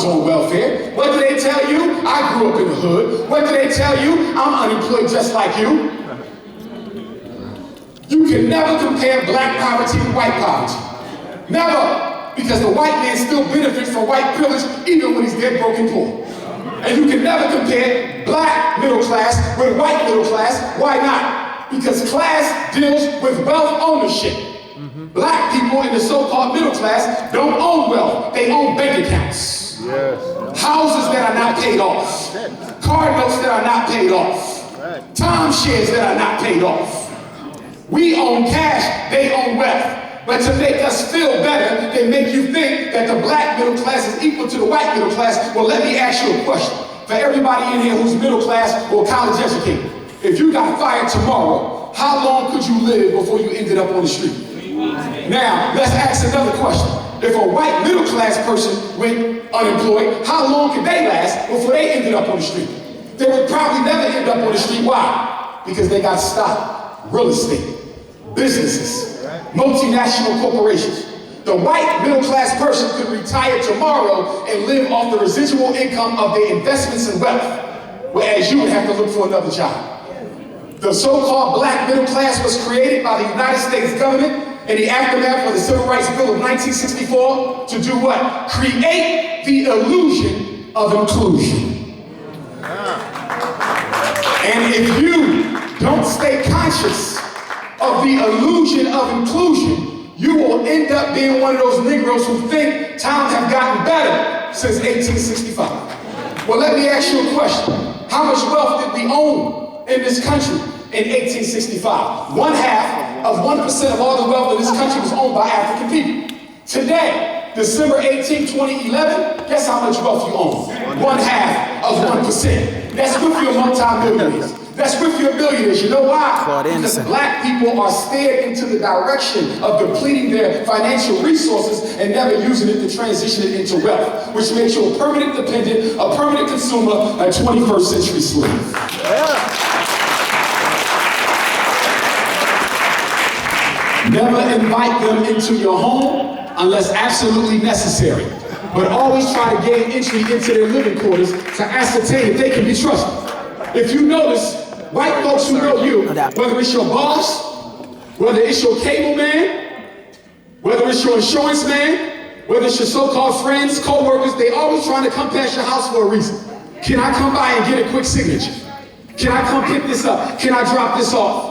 was on welfare. What do they tell you? I grew up in the hood. What do they tell you? I'm unemployed just like you. You can never compare black poverty to white poverty. Never. Because the white man still benefits from white privilege even when he's dead, broken, poor. And you can never compare black middle class with white middle class. Why not? Because class deals with wealth ownership. Black people in the so-called middle class don't own wealth. They own bank accounts. Houses that are not paid off. Car notes that are not paid off. Timeshares that are not paid off. We own cash, they own wealth. But to make us feel better, they make you think that the black middle class is equal to the white middle class. Well, let me ask you a question. For everybody in here who's middle class or college educated, if you got fired tomorrow, how long could you live before you ended up on the street? Now, let's ask another question. If a white middle class person went unemployed, how long could they last before they ended up on the street? They would probably never end up on the street. Why? Because they got stock, real estate, businesses, multinational corporations. The white middle class person could retire tomorrow and live off the residual income of their investments and wealth, whereas you would have to look for another job. The so-called black middle class was created by the United States government in the aftermath of the Civil Rights Bill of 1964 to do what? Create the illusion of inclusion. And if you don't stay conscious of the illusion of inclusion, you will end up being one of those Negroes who think times have gotten better since 1865. Well, let me ask you a question. How much wealth did we own in this country in 1865? 1/2 of 1% of all the wealth in this country was owned by African people. Today, December 18, 2011, guess how much wealth you own? 1/2 of 1%. That's with your multi-millionaires. That's with your billionaires. You know why? Because black people are steered into the direction of depleting their financial resources and never using it to transition it into wealth, which makes you a permanent dependent, a permanent consumer, a 21st century slave. Never invite them into your home unless absolutely necessary, but always try to gain entry into their living quarters to ascertain if they can be trusted. If you notice, white folks who know you, whether it's your boss, whether it's your cable man, whether it's your insurance man, whether it's your so-called friends, co-workers, they always trying to come past your house for a reason. Can I come by and get a quick signature? Can I come pick this up? Can I drop this off?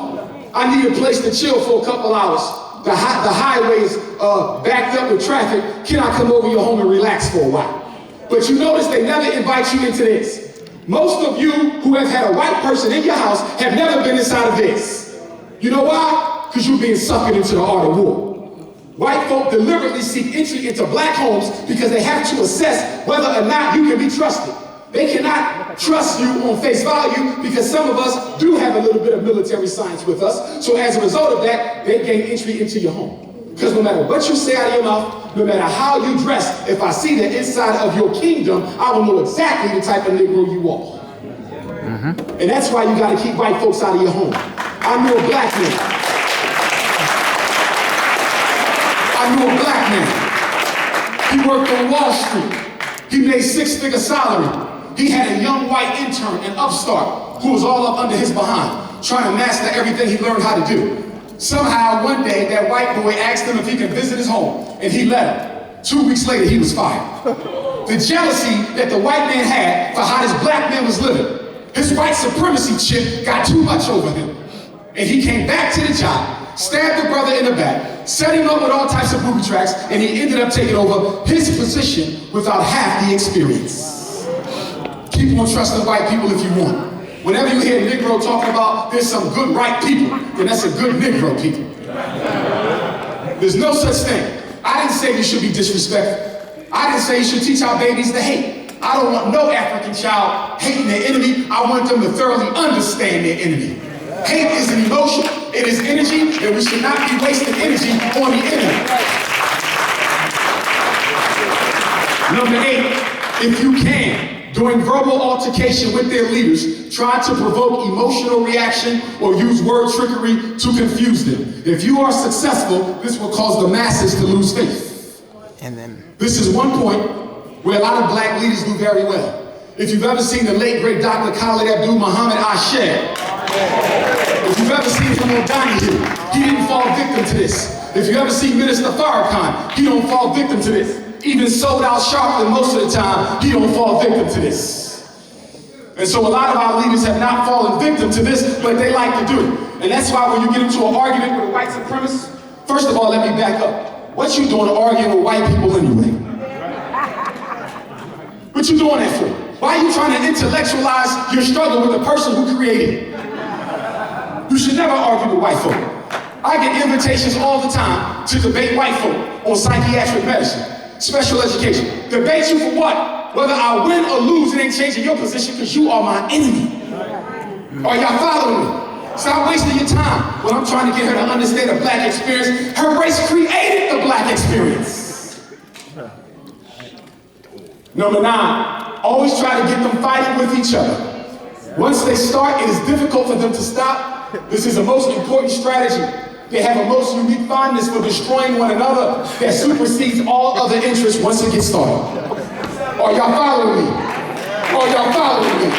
I need a place to chill for a couple hours. The highway's backed up with traffic. Can I come over your home and relax for a while? But you notice they never invite you into this. Most of you who have had a white person in your house have never been inside of this. You know why? Because you're being suckered into the art of war. White folk deliberately seek entry into black homes because they have to assess whether or not you can be trusted. They cannot trust you on face value because some of us do have a little bit of military science with us. So as a result of that, they gain entry into your home. Because no matter what you say out of your mouth, no matter how you dress, if I see the inside of your kingdom, I will know exactly the type of Negro you are. And that's why you got to keep white folks out of your home. I knew a black man. He worked on Wall Street. He made 6-figure salary. He had a young white intern, an upstart, who was all up under his behind, trying to master everything he learned how to do. Somehow, one day, that white boy asked him if he could visit his home, and he let him. 2 weeks later, he was fired. The jealousy that the white man had for how this black man was living, his white supremacy chip got too much over him. And he came back to the job, stabbed the brother in the back, set him up with all types of booby tracks, and he ended up taking over his position without half the experience. Keep on trusting white people if you want. Whenever you hear a Negro talking about there's some good white people, then that's a good Negro people. There's no such thing. I didn't say you should be disrespectful. I didn't say you should teach our babies to hate. I don't want no African child hating their enemy. I want them to thoroughly understand their enemy. Hate is an emotion, it is energy, and we should not be wasting energy on the enemy. Number 8, if you can, during verbal altercation with their leaders, try to provoke emotional reaction or use word trickery to confuse them. If you are successful, this will cause the masses to lose faith. This is one point where a lot of black leaders do very well. If you've ever seen the late great Dr. Khalid Abdul Muhammad Asher, if you've ever seen him on Donahue, he didn't fall victim to this. If you ever see Minister Farrakhan, he don't fall victim to this. Even sold out sharply most of the time, he don't fall victim to this. And so a lot of our leaders have not fallen victim to this, but they like to do it. And that's why when you get into an argument with a white supremacist, first of all, let me back up. What you doing arguing with white people anyway? What you doing that for? Why are you trying to intellectualize your struggle with the person who created it? You should never argue with white folk. I get invitations all the time to debate white folk on psychiatric medicine, special education. Debate you for what? Whether I win or lose, it ain't changing your position because you are my enemy. Are y'all following me? Stop wasting your time when I'm trying to get her to understand the black experience. Her race created the black experience. Number 9, always try to get them fighting with each other. Once they start, it is difficult for them to stop. This is the most important strategy. They have a most unique fondness for destroying one another that supersedes all other interests once it gets started. Are y'all following me? Are y'all following me?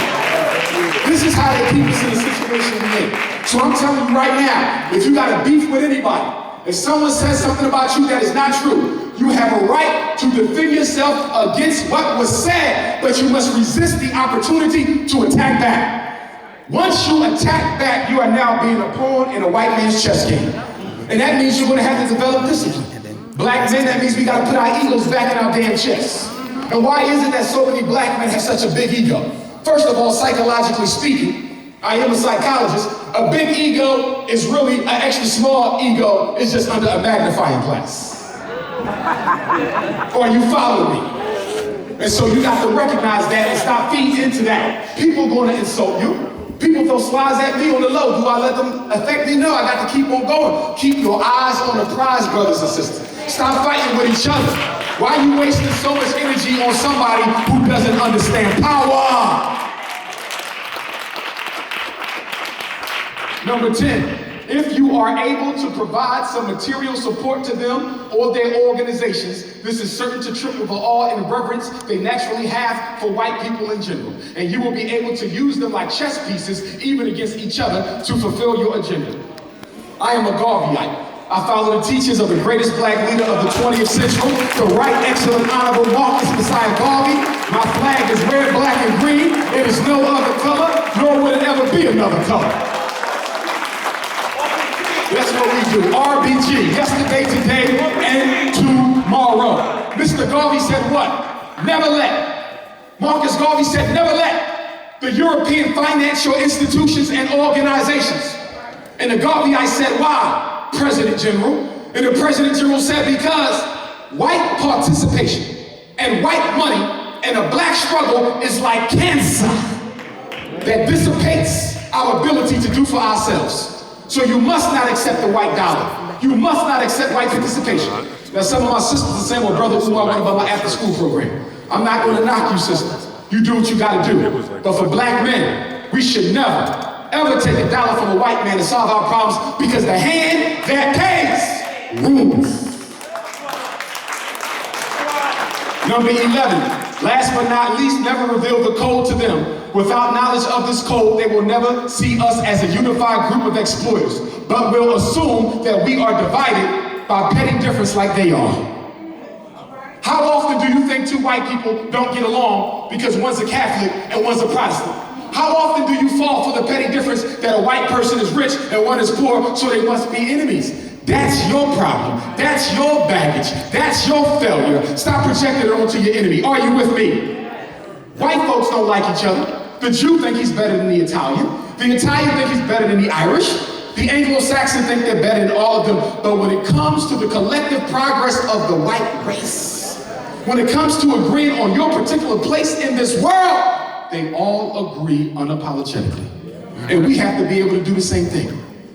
This is how they keep us in the situation we're in. So I'm telling you right now, if you got a beef with anybody, if someone says something about you that is not true, you have a right to defend yourself against what was said, but you must resist the opportunity to attack back. Once you attack back, you are now being a pawn in a white man's chess game. And that means you're gonna have to develop discipline. Black men, that means we gotta put our egos back in our damn chests. And why is it that so many black men have such a big ego? First of all, psychologically speaking, I am a psychologist. A big ego is really an extra small ego. It's just under a magnifying glass. Or you follow me? And so you got to recognize that and stop feeding into that. People gonna insult you. People throw slides at me on the low. Do I let them affect me? No, I got to keep on going. Keep your eyes on the prize, brothers and sisters. Stop fighting with each other. Why are you wasting so much energy on somebody who doesn't understand power? Number 10. If you are able to provide some material support to them or their organizations, this is certain to trip over awe and reverence they naturally have for white people in general. And you will be able to use them like chess pieces, even against each other, to fulfill your agenda. I am a Garveyite. I follow the teachings of the greatest black leader of the 20th century, the Right Excellent Honorable Marcus Messiah Garvey. My flag is red, black, and green. It is no other color, nor will it ever be another color. That's what we do. RBG, yesterday, today, and tomorrow. Mr. Garvey said what? Never let. Marcus Garvey said never let the European financial institutions and organizations. And the Garveyite said why? President General. And the President General said because white participation and white money and a black struggle is like cancer that dissipates our ability to do for ourselves. So you must not accept the white dollar. You must not accept white participation. Now some of my sisters are saying, well, brother, who I want about my after school program. I'm not going to knock you, sisters. You do what you got to do. But for black men, we should never, ever take a dollar from a white man to solve our problems because the hand that pays rules. Number 11. Last but not least, never reveal the code to them. Without knowledge of this code, they will never see us as a unified group of exploiters, but will assume that we are divided by petty difference like they are. How often do you think two white people don't get along because one's a Catholic and one's a Protestant? How often do you fall for the petty difference that a white person is rich and one is poor, so they must be enemies? That's your problem. That's your baggage. That's your failure. Stop projecting it onto your enemy. Are you with me? White folks don't like each other. The Jew think he's better than the Italian. The Italian think he's better than the Irish. The Anglo-Saxon think they're better than all of them. But when it comes to the collective progress of the white race, when it comes to agreeing on your particular place in this world, they all agree unapologetically. And we have to be able to do the same thing.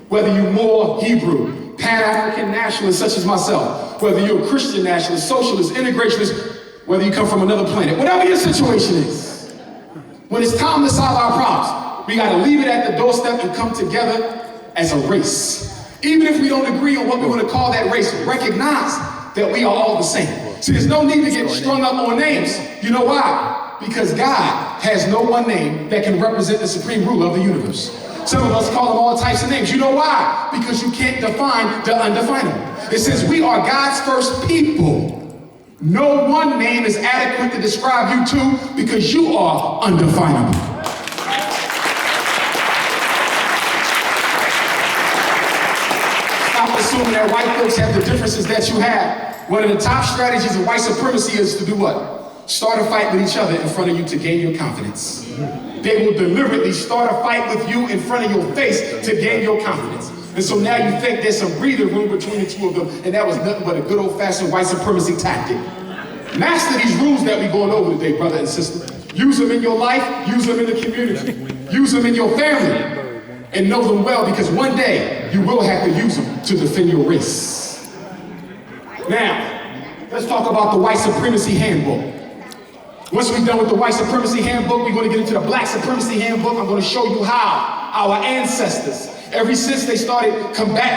Whether you're more Hebrew, Pan-African nationalist such as myself, whether you're a Christian nationalist, socialist, integrationist, whether you come from another planet, whatever your situation is, when it's time to solve our problems, we gotta leave it at the doorstep and come together as a race. Even if we don't agree on what we want to call that race, recognize that we are all the same. See, there's no need to get strung up on names. You know why? Because God has no one name that can represent the supreme ruler of the universe. Some of us call him all types of names. You know why? Because you can't define the undefinable. It says we are God's first people. No one name is adequate to describe you too, because you are undefinable. Stop assuming that white folks have the differences that you have. One of the top strategies of white supremacy is to do what? Start a fight with each other in front of you to gain your confidence. They will deliberately start a fight with you in front of your face to gain your confidence. And so now you think there's some breathing room between the two of them, and that was nothing but a good old-fashioned white supremacy tactic. Master these rules that we're going over today, brother and sister. Use them in your life, use them in the community, use them in your family, and know them well, because one day you will have to use them to defend your race. Now, let's talk about the White Supremacy Handbook. Once we're done with the White Supremacy Handbook, we're going to get into the Black Supremacy Handbook. I'm going to show you how our ancestors, ever since they started combating